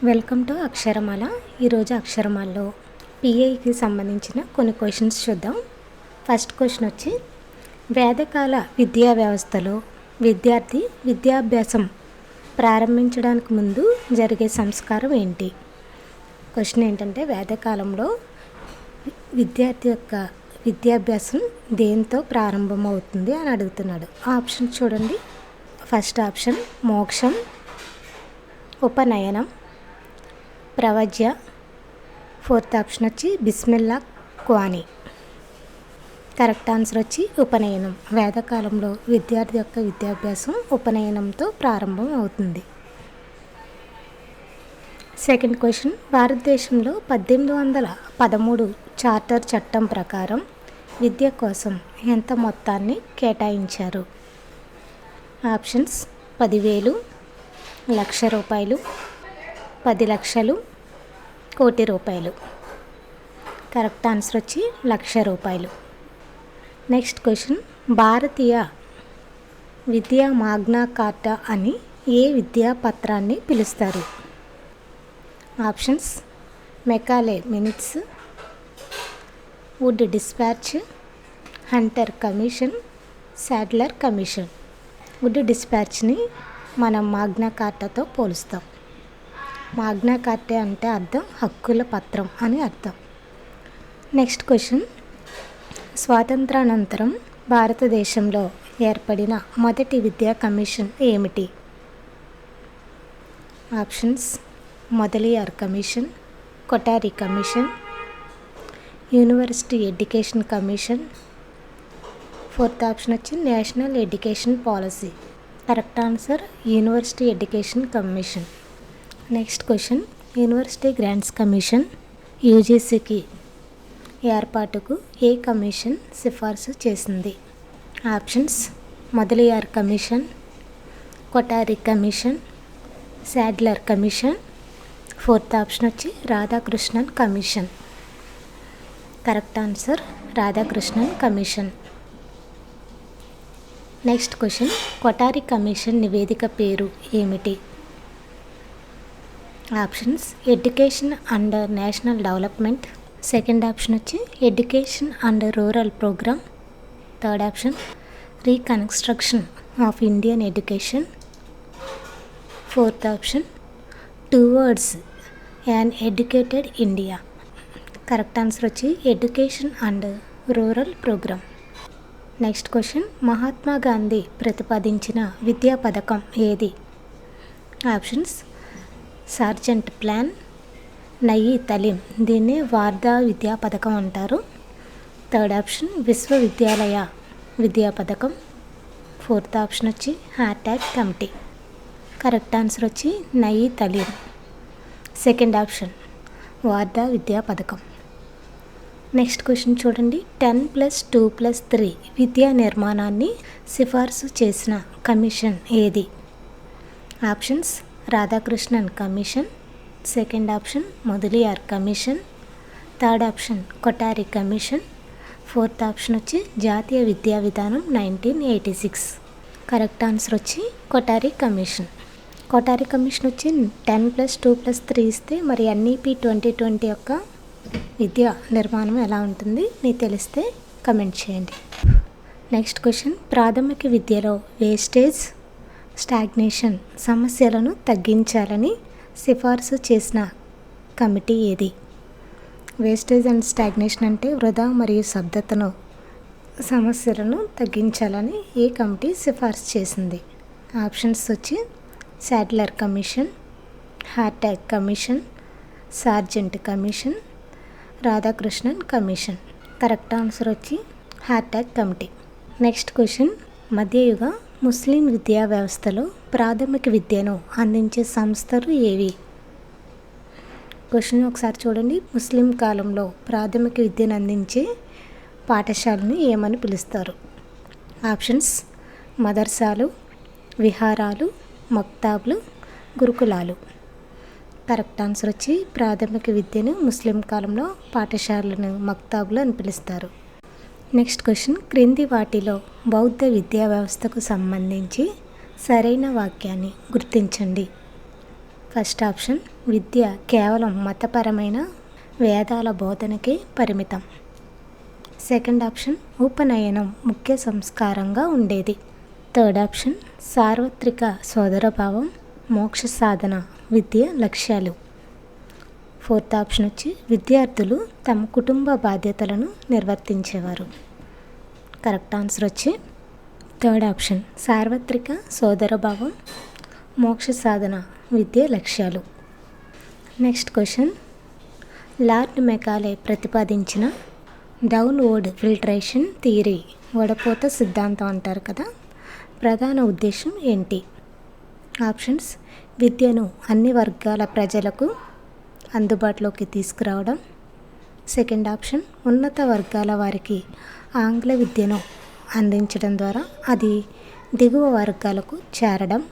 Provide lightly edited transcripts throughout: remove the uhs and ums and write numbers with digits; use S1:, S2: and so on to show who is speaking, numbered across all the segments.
S1: Welcome to అక్షరమాల. ఈరోజు అక్షరమాలలో పిఐకి సంబంధించిన కొన్ని క్వశ్చన్స్ చూద్దాం. ఫస్ట్ క్వశ్చన్ వచ్చి, వేదకాల విద్యా వ్యవస్థలో విద్యార్థి విద్యాభ్యాసం ప్రారంభించడానికి ముందు జరిగే సంస్కారం ఏంటి? క్వశ్చన్ ఏంటంటే, వేదకాలంలో విద్యార్థి యొక్క విద్యాభ్యాసం దేంతో ప్రారంభమవుతుంది అని అడుగుతున్నాడు. ఆప్షన్ చూడండి. ఫస్ట్ ఆప్షన్ మోక్షం, ఉపనయనం, ప్రవజ్య. ఫోర్త్ ఆప్షన్ వచ్చి బిస్మిల్లా ఖానీ. కరెక్ట్ ఆన్సర్ వచ్చి ఉపనయనం. వేదకాలంలో విద్యార్థి యొక్క విద్యాభ్యాసం ఉపనయనంతో ప్రారంభం అవుతుంది. సెకండ్ క్వశ్చన్, భారతదేశంలో 1813 చార్టర్ చట్టం ప్రకారం విద్య కోసం ఎంత మొత్తాన్ని కేటాయించారు? ఆప్షన్స్ 10,000, ₹1,00,000, 10 లక్షలు, ₹1,00,00,000. కరెక్ట్ ఆన్సర్ వచ్చి ₹1,00,000. నెక్స్ట్ క్వశ్చన్, భారతీయ విద్యా మాగ్నా కార్టా అని ఏ విద్యా పత్రాన్ని పిలుస్తారు? Options Macaulay minutes, Wood dispatch, Hunter commission, Sadler commission. Wood డిస్పాచ్ని మనం మాగ్నా కార్టాతో పోలుస్తాం. మాగ్నా కార్టా అంటే అర్థం హక్కుల పత్రం అని అర్థం. నెక్స్ట్ క్వశ్చన్, స్వాతంత్రానంతరం భారతదేశంలో ఏర్పడిన మొదటి విద్యా కమిషన్ ఏమిటి? Options Mudaliar commission, Kothari commission, university education commission. Fourth option వచ్చి national education policy. Correct answer university education commission. Next question, university grants commission యూజీసీకి ఏర్పాటుకు ఏ కమిషన్ సిఫార్సు చేసింది? Options Mudaliar commission, Kothari commission, Sadler commission. Fourth option వచ్చి Radhakrishnan commission. Correct answer Radhakrishnan commission. Next question, Kothari commission నివేదిక పేరు ఏమిటి? Options education and national development. Second option వచ్చి education and rural programme. Third option reconstruction of Indian education. Fourth option towards an educated India. Correct answer వచ్చి education and rural programme. Next question, Mahatma Gandhi ప్రతిపాదించిన విద్యా పథకం ఏది? Options Sargent plan, Nai Talim, దీన్ని వార్ధా విద్యా పథకం అంటారు. థర్డ్ ఆప్షన్ విశ్వవిద్యాలయ విద్యా పథకం. ఫోర్త్ ఆప్షన్ వచ్చి హార్టాగ్ కమిటీ. కరెక్ట్ ఆన్సర్ వచ్చి నయీ తలీం. సెకండ్ ఆప్షన్ వార్ధా విద్యా పథకం. నెక్స్ట్ క్వశ్చన్ చూడండి, 10+2+3 విద్యా నిర్మాణాన్ని సిఫార్సు చేసిన కమిషన్ ఏది? Options Radhakrishnan commission. Second option Mudaliar commission. Third option Kothari commission. Fourth option వచ్చి జాతీయ విద్యా విధానం 1986. కరెక్ట్ ఆన్సర్ వచ్చి కొఠారి కమిషన్. కొఠారి కమిషన్ వచ్చి 10+2+3 ఇస్తే మరి ఎన్ఈపి 2020 యొక్క విద్యా నిర్మాణం ఎలా ఉంటుంది మీకు తెలిస్తే కమెంట్ చేయండి. నెక్స్ట్ క్వశ్చన్, ప్రాథమిక విద్యలో వేస్టేజ్, స్టాగ్నేషన్ సమస్యలను తగ్గించాలని సిఫార్సు చేసిన కమిటీ ఏది? వేస్టేజ్ అండ్ స్టాగ్నేషన్ అంటే వృధా మరియు స్తబ్దతను సమస్యలను తగ్గించాలని ఏ కమిటీ సిఫార్సు చేసింది? ఆప్షన్స్ వచ్చి Sadler commission, Hartog commission, Sargent commission, Radhakrishnan commission. Correct answer వచ్చి హార్టాగ్ కమిటీ. నెక్స్ట్ క్వశ్చన్, మధ్యయుగ ముస్లిం విద్యా వ్యవస్థలో ప్రాథమిక విద్యను అందించే సంస్థలు ఏవి? క్వశ్చన్ ఒకసారి చూడండి. ముస్లిం కాలంలో ప్రాథమిక విద్యను అందించే పాఠశాలను ఏమని పిలుస్తారు? ఆప్షన్స్ మదర్సాలు, విహారాలు, మక్తాబ్లు, గురుకులాలు. కరెక్ట్ ఆన్సర్ వచ్చి ప్రాథమిక విద్యను ముస్లిం కాలంలో పాఠశాలను మక్తాబ్లు అని పిలుస్తారు. నెక్స్ట్ క్వశ్చన్, క్రింది వాటిలో బౌద్ధ విద్యా వ్యవస్థకు సంబంధించి సరైన వాక్యాన్ని గుర్తించండి. ఫస్ట్ ఆప్షన్ విద్య కేవలం మతపరమైన వేదాల బోధనకే పరిమితం. సెకండ్ ఆప్షన్ ఉపనయనం ముఖ్య సంస్కారంగా ఉండేది. థర్డ్ ఆప్షన్ సార్వత్రిక సోదరభావం మోక్ష సాధన విద్య లక్ష్యాలు. ఫోర్త్ ఆప్షన్ వచ్చి విద్యార్థులు తమ కుటుంబ బాధ్యతలను నిర్వర్తించేవారు. కరెక్ట్ ఆన్సర్ వచ్చి థర్డ్ ఆప్షన్ సార్వత్రిక సోదరభావం మోక్ష సాధన విద్య లక్ష్యాలు. నెక్స్ట్ క్వశ్చన్, లార్డ్ మెకాలే ప్రతిపాదించిన డౌన్వర్డ్ ఫిల్టరేషన్ థియరీ, వడపోత సిద్ధాంతం అంటారు కదా, ప్రధాన ఉద్దేశం ఏంటి? ఆప్షన్స్ విద్యను అన్ని వర్గాల ప్రజలకు అందుబాటులోకి తీసుకురావడం. సెకండ్ ఆప్షన్ ఉన్నత వర్గాల వారికి ఆంగ్ల విద్యను అందించడం ద్వారా అది దిగువ వర్గాలకు చేరడం.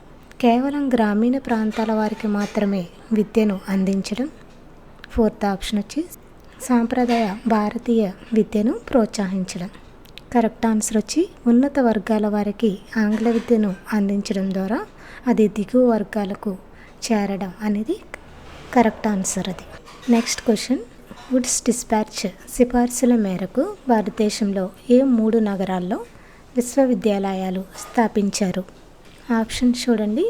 S1: కేవలం గ్రామీణ ప్రాంతాల వారికి మాత్రమే విద్యను అందించడం. ఫోర్త్ ఆప్షన్ వచ్చి సాంప్రదాయ భారతీయ విద్యను ప్రోత్సహించడం. కరెక్ట్ ఆన్సర్ వచ్చి ఉన్నత వర్గాల వారికి ఆంగ్ల విద్యను అందించడం ద్వారా అది దిగువ వర్గాలకు చేరడం అనేది కరెక్ట్ ఆన్సర్ అది. నెక్స్ట్ క్వశ్చన్, వుడ్స్ డిస్పాచ్ సిఫార్సుల మేరకు భారతదేశంలో ఏ 3 నగరాల్లో విశ్వవిద్యాలయాలు స్థాపించారు? ఆప్షన్ చూడండి,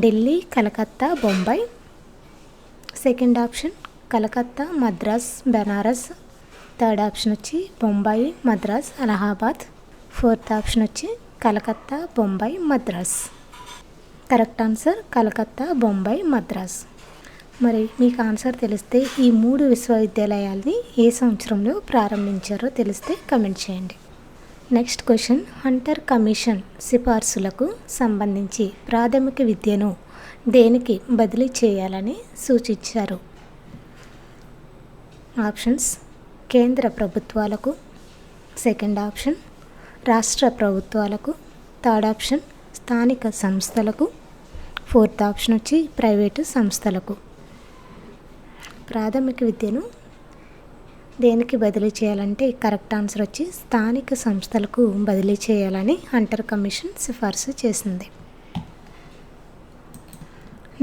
S1: Delhi, Calcutta, Bombay. Second option Calcutta, Madras, Benares. Third option వచ్చి బొంబాయి, మద్రాస్, అలహాబాద్. ఫోర్త్ ఆప్షన్ వచ్చి కలకత్తా, బొంబాయి, మద్రాస్. Correct answer Calcutta, Bombay, Madras. మరి మీకు ఆన్సర్ తెలిస్తే ఈ 3 విశ్వవిద్యాలయాల్ని ఏ సంవత్సరంలో ప్రారంభించారో తెలిస్తే కమెంట్ చేయండి. నెక్స్ట్ క్వశ్చన్, హంటర్ కమిషన్ సిఫార్సులకు సంబంధించి ప్రాథమిక విద్యను దేనికి బదిలీ చేయాలని సూచించారు? ఆప్షన్స్ కేంద్ర ప్రభుత్వాలకు. సెకండ్ ఆప్షన్ రాష్ట్ర ప్రభుత్వాలకు. థర్డ్ ఆప్షన్ స్థానిక సంస్థలకు. ఫోర్త్ ఆప్షన్ వచ్చి ప్రైవేటు సంస్థలకు. ప్రాథమిక విద్యను దేనికి బదిలీ చేయాలంటే కరెక్ట్ ఆన్సర్ వచ్చి స్థానిక సంస్థలకు బదిలీ చేయాలని హంటర్ కమిషన్ సిఫార్సు చేసింది.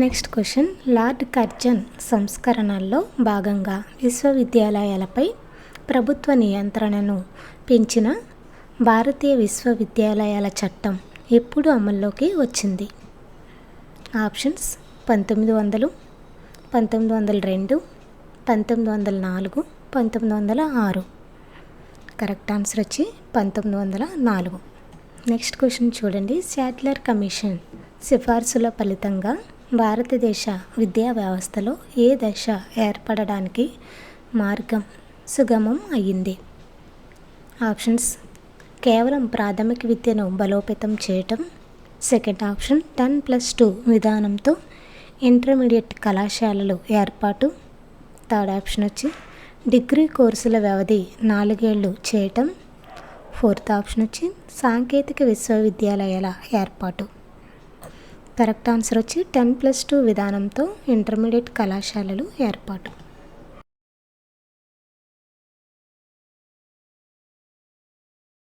S1: నెక్స్ట్ క్వశ్చన్, లార్డ్ కర్జన్ సంస్కరణల్లో భాగంగా విశ్వవిద్యాలయాలపై ప్రభుత్వ నియంత్రణను పెంచిన భారతీయ విశ్వవిద్యాలయాల చట్టం ఎప్పుడు అమల్లోకి వచ్చింది? ఆప్షన్స్ 1900, 1902, 1904, 1906. కరెక్ట్ ఆన్సర్ వచ్చి 1904. నెక్స్ట్ క్వశ్చన్ చూడండి, శాటిలర్ కమిషన్ సిఫార్సుల ఫలితంగా భారతదేశ విద్యా వ్యవస్థలో ఏ దశ ఏర్పడడానికి మార్గం సుగమం అయ్యింది? ఆప్షన్స్ కేవలం ప్రాథమిక విద్యను బలోపేతం చేయటం. సెకండ్ ఆప్షన్ 10+2 విధానంతో ఇంటర్మీడియట్ కళాశాలలు ఏర్పాటు. థర్డ్ ఆప్షన్ వచ్చి డిగ్రీ కోర్సుల వ్యవధి 4 ఏళ్ళు చేయటం. ఫోర్త్ ఆప్షన్ వచ్చి సాంకేతిక విశ్వవిద్యాలయాల ఏర్పాటు. కరెక్ట్ ఆన్సర్ వచ్చి 10+2 విధానంతో ఇంటర్మీడియట్ కళాశాలలు ఏర్పాటు.